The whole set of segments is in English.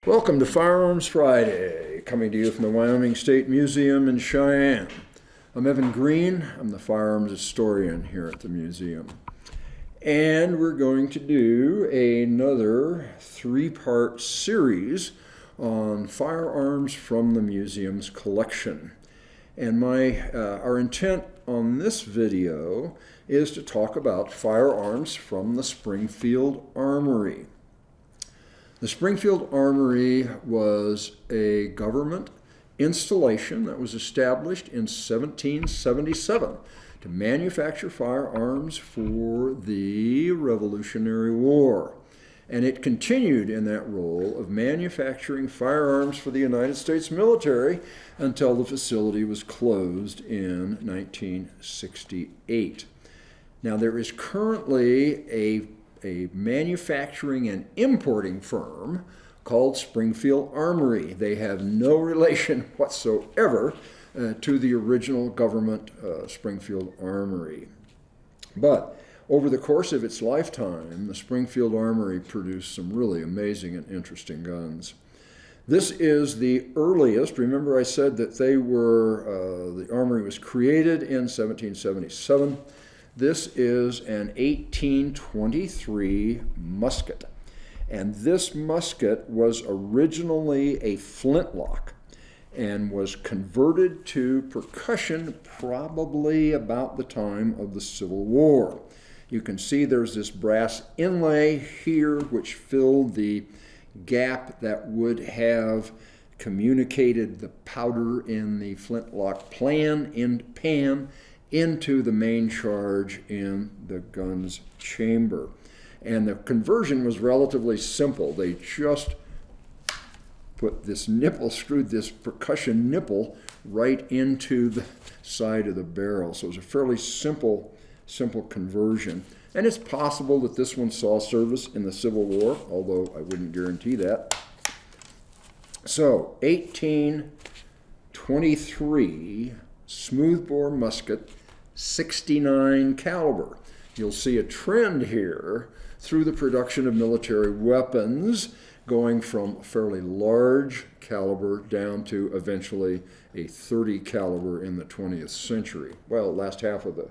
Welcome to Firearms Friday, coming to you from the Wyoming State Museum in Cheyenne. I'm Evan Green. I'm the firearms historian here at the museum. And we're going to do another three-part series on firearms from the museum's collection. And our intent on this video is to talk about firearms from the Springfield Armory. The Springfield Armory was a government installation that was established in 1777 to manufacture firearms for the Revolutionary War. And it continued in that role of manufacturing firearms for the United States military until the facility was closed in 1968. Now, there is currently a manufacturing and importing firm called Springfield Armory. They have no relation whatsoever to the original government Springfield Armory. But over the course of its lifetime, the Springfield Armory produced some really amazing and interesting guns. This is the earliest. Remember, I said that the Armory was created in 1777. This is an 1823 musket. And this musket was originally a flintlock and was converted to percussion probably about the time of the Civil War. You can see there's this brass inlay here which filled the gap that would have communicated the powder in the flintlock pan into the main charge in the gun's chamber. And the conversion was relatively simple. They just put this nipple, screwed this percussion nipple right into the side of the barrel. So it was a fairly simple conversion. And it's possible that this one saw service in the Civil War, although I wouldn't guarantee that. So, 1823 smoothbore musket, 69 caliber. You'll see a trend here through the production of military weapons going from fairly large caliber down to eventually a 30 caliber in the 20th century. Well, last part of the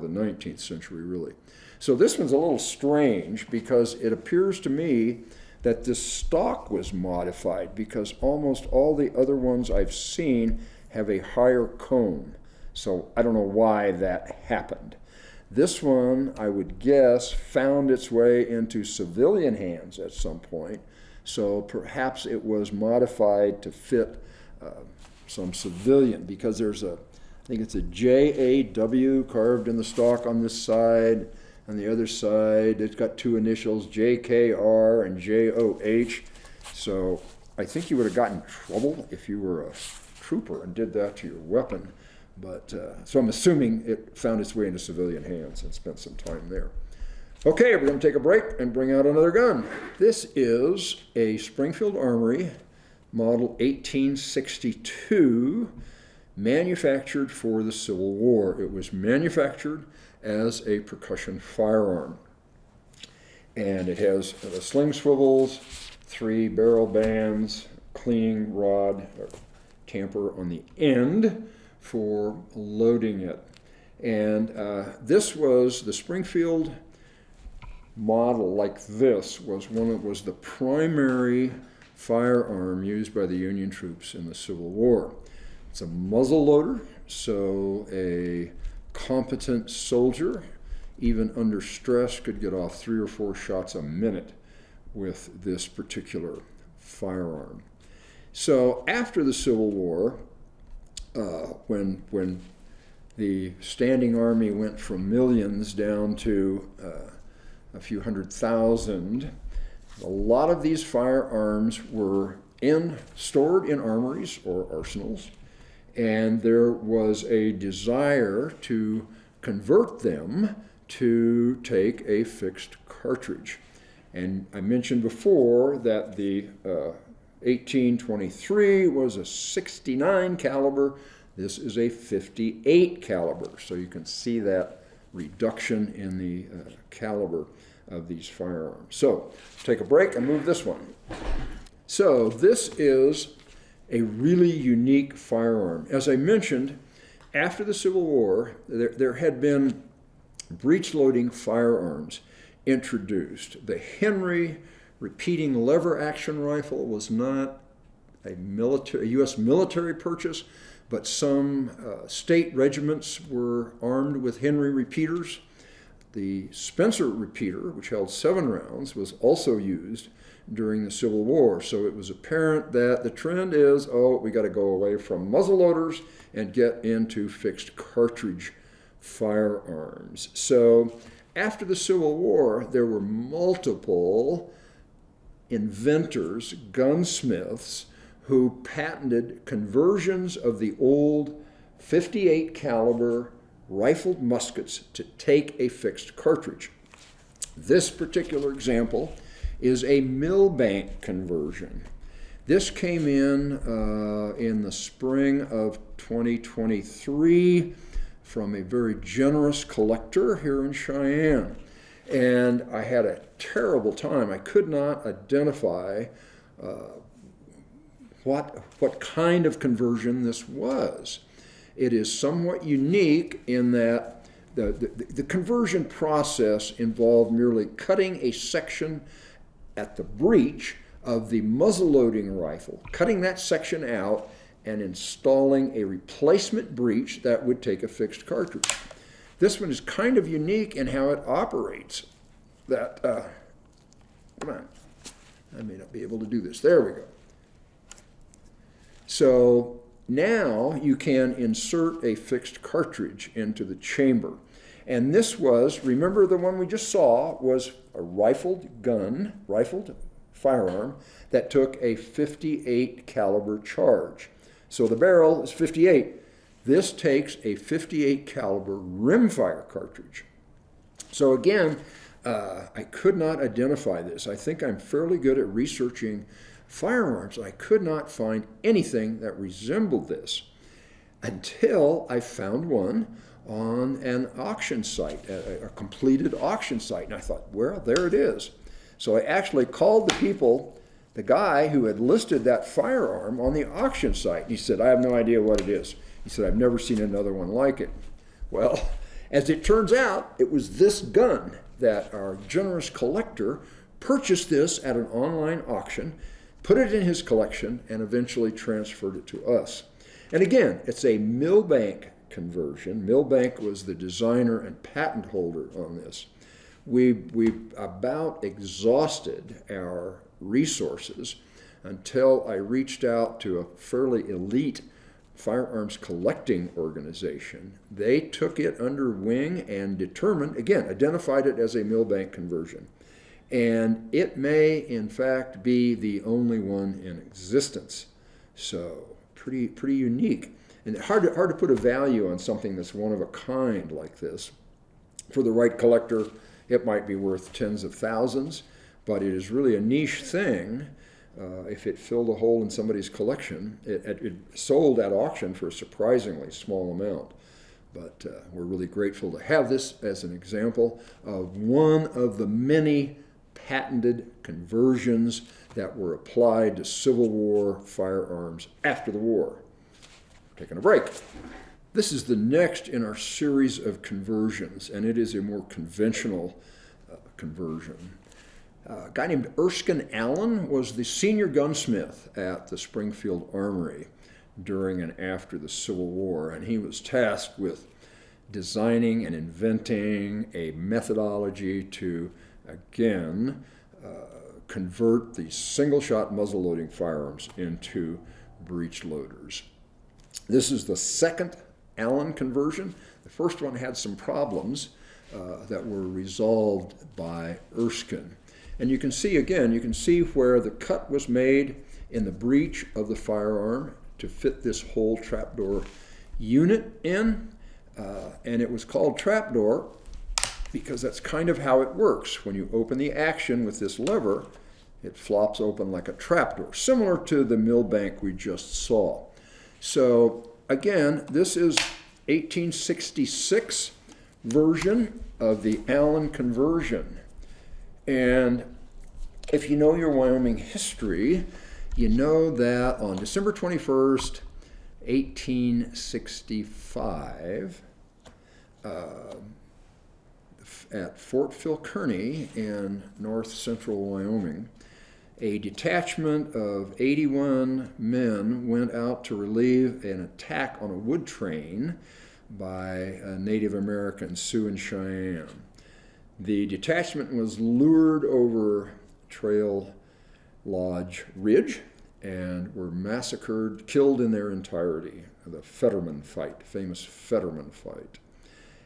19th century, really. So this one's a little strange because it appears to me that this stock was modified because almost all the other ones I've seen have a higher cone. So I don't know why that happened. This one, I would guess, found its way into civilian hands at some point. So perhaps it was modified to fit some civilian, because I think it's a JAW carved in the stock on this side. On the other side, it's got two initials, JKR and JOH. So I think you would have gotten in trouble if you were a trooper and did that to your weapon. But so I'm assuming it found its way into civilian hands and spent some time there. Okay, we're going to take a break and bring out another gun. This is a Springfield Armory model 1862, manufactured for the Civil War. It was manufactured as a percussion firearm. And it has the sling swivels, 3 barrel bands, cleaning rod or tamper on the end for loading it. And this was the Springfield model, like this, was the primary firearm used by the Union troops in the Civil War. It's a muzzleloader, so a competent soldier, even under stress, could get off 3 or 4 shots a minute with this particular firearm. So after the Civil War, when the standing army went from millions down to a few 100,000, a lot of these firearms were stored in armories or arsenals, and there was a desire to convert them to take a fixed cartridge. And I mentioned before that the 1823 was a 69 caliber. This is a 58 caliber. So you can see that reduction in the caliber of these firearms. So take a break and move this one. So this is a really unique firearm. As I mentioned, after the Civil War, there had been breech-loading firearms introduced. The Henry repeating lever action rifle was not a U.S. military purchase, but some state regiments were armed with Henry repeaters. The Spencer repeater, which held 7 rounds, was also used during the Civil War. So it was apparent that the trend is, we got to go away from muzzleloaders and get into fixed cartridge firearms. So after the Civil War, there were multiple inventors, gunsmiths, who patented conversions of the old .58 caliber rifled muskets to take a fixed cartridge. This particular example is a Milbank conversion. This came in the spring of 2023 from a very generous collector here in Cheyenne. And I had a terrible time. I could not identify what kind of conversion this was. It is somewhat unique in that the conversion process involved merely cutting a section at the breech of the muzzle-loading rifle, cutting that section out and installing a replacement breech that would take a fixed cartridge. This one is kind of unique in how it operates. Come on, I may not be able to do this. There we go. So now you can insert a fixed cartridge into the chamber. And this was, remember the one we just saw, was a rifled firearm that took a .58 caliber charge. So the barrel is .58. This takes a .58 caliber rimfire cartridge. So again, I could not identify this. I think I'm fairly good at researching firearms. I could not find anything that resembled this until I found one on an auction site, a completed auction site. And I thought, well, there it is. So I actually called the guy who had listed that firearm on the auction site. And he said, I have no idea what it is. He said, I've never seen another one like it. Well, as it turns out, it was this gun that our generous collector purchased this at an online auction, put it in his collection, and eventually transferred it to us. And again, it's a Milbank conversion. Milbank was the designer and patent holder on this. We about exhausted our resources until I reached out to a fairly elite firearms collecting organization. They took it under wing and identified it as a Milbank conversion. And it may, in fact, be the only one in existence. So pretty unique. And hard to put a value on something that's one of a kind like this. For the right collector, it might be worth tens of thousands, but it is really a niche thing. If it filled a hole in somebody's collection, it sold at auction for a surprisingly small amount. But we're really grateful to have this as an example of one of the many patented conversions that were applied to Civil War firearms after the war. We're taking a break. This is the next in our series of conversions, and it is a more conventional conversion. A guy named Erskine Allen was the senior gunsmith at the Springfield Armory during and after the Civil War, and he was tasked with designing and inventing a methodology to, again, convert the single-shot muzzle-loading firearms into breech loaders. This is the second Allen conversion. The first one had some problems that were resolved by Erskine. And you can see, where the cut was made in the breech of the firearm to fit this whole trapdoor unit in. And it was called trapdoor because that's kind of how it works. When you open the action with this lever, it flops open like a trapdoor, similar to the Milbank we just saw. So again, this is 1866 version of the Allen conversion. And if you know your Wyoming history, You know that on December 21st, 1865, at Fort Phil Kearny in north central Wyoming, a detachment of 81 men went out to relieve an attack on a wood train by Native Americans, Sioux and Cheyenne. The detachment was lured over Trail Lodge Ridge and were massacred, killed in their entirety. The Fetterman fight, famous Fetterman fight.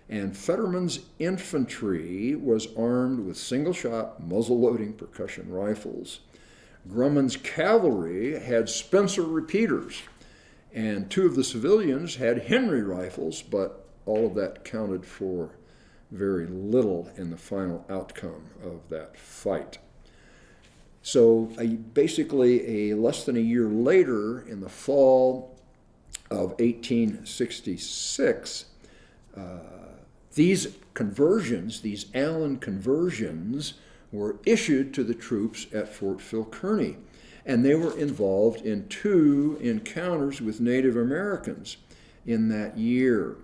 And Fetterman's infantry was armed with single-shot, muzzle-loading percussion rifles. Grumman's cavalry had Spencer repeaters, and 2 of the civilians had Henry rifles, but all of that counted for very little in the final outcome of that fight. So basically, less than a year later, in the fall of 1866, these conversions, these Allen conversions, were issued to the troops at Fort Phil Kearny, and they were involved in 2 encounters with Native Americans in that year.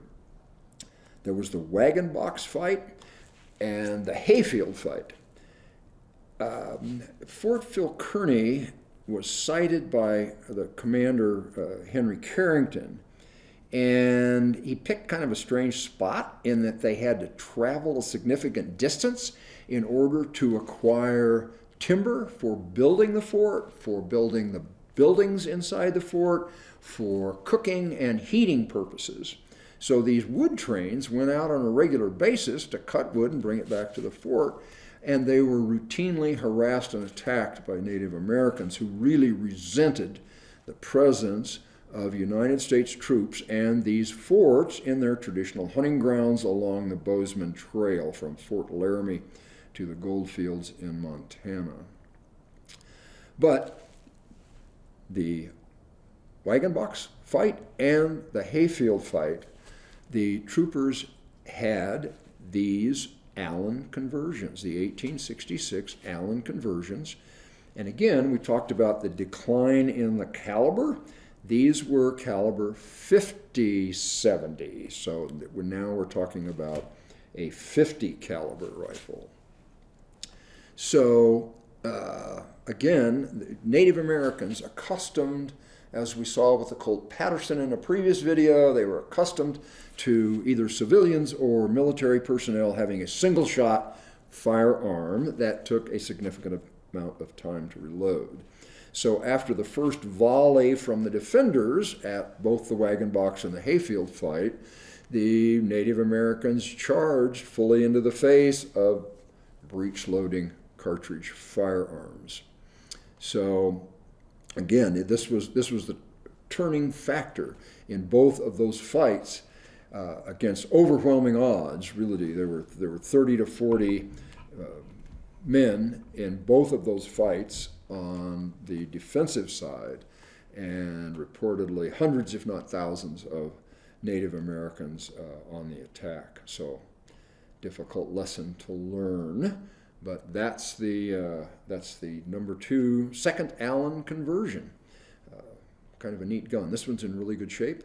There was the wagon box fight and the hayfield fight. Fort Phil Kearny was cited by the commander, Henry Carrington, and he picked kind of a strange spot in that they had to travel a significant distance in order to acquire timber for building the fort, for building the buildings inside the fort, for cooking and heating purposes. So these wood trains went out on a regular basis to cut wood and bring it back to the fort, and they were routinely harassed and attacked by Native Americans who really resented the presence of United States troops and these forts in their traditional hunting grounds along the Bozeman Trail from Fort Laramie to the goldfields in Montana. But the wagon box fight and the hayfield fight, the troopers had these Allen conversions, the 1866 Allen conversions. And again, we talked about the decline in the caliber. These were caliber 50-70, so now we're talking about a 50 caliber rifle. So again, Native Americans accustomed, as we saw with the Colt Patterson in a previous video, they were accustomed to either civilians or military personnel having a single-shot firearm that took a significant amount of time to reload. So after the first volley from the defenders at both the wagon box and the hayfield fight, the Native Americans charged fully into the face of breech-loading cartridge firearms. So again, this was the turning factor in both of those fights against overwhelming odds. Really, there were 30 to 40 men in both of those fights on the defensive side, and reportedly hundreds, if not thousands, of Native Americans on the attack. So, difficult lesson to learn, but that's the number 2, second Allen conversion. Kind of a neat gun. This one's in really good shape.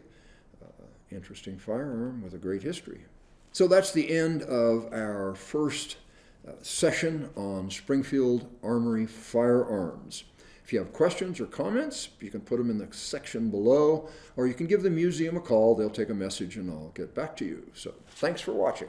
Interesting firearm with a great history. So that's the end of our first session on Springfield Armory firearms. If you have questions or comments, you can put them in the section below, or you can give the museum a call. They'll take a message and I'll get back to you. So thanks for watching.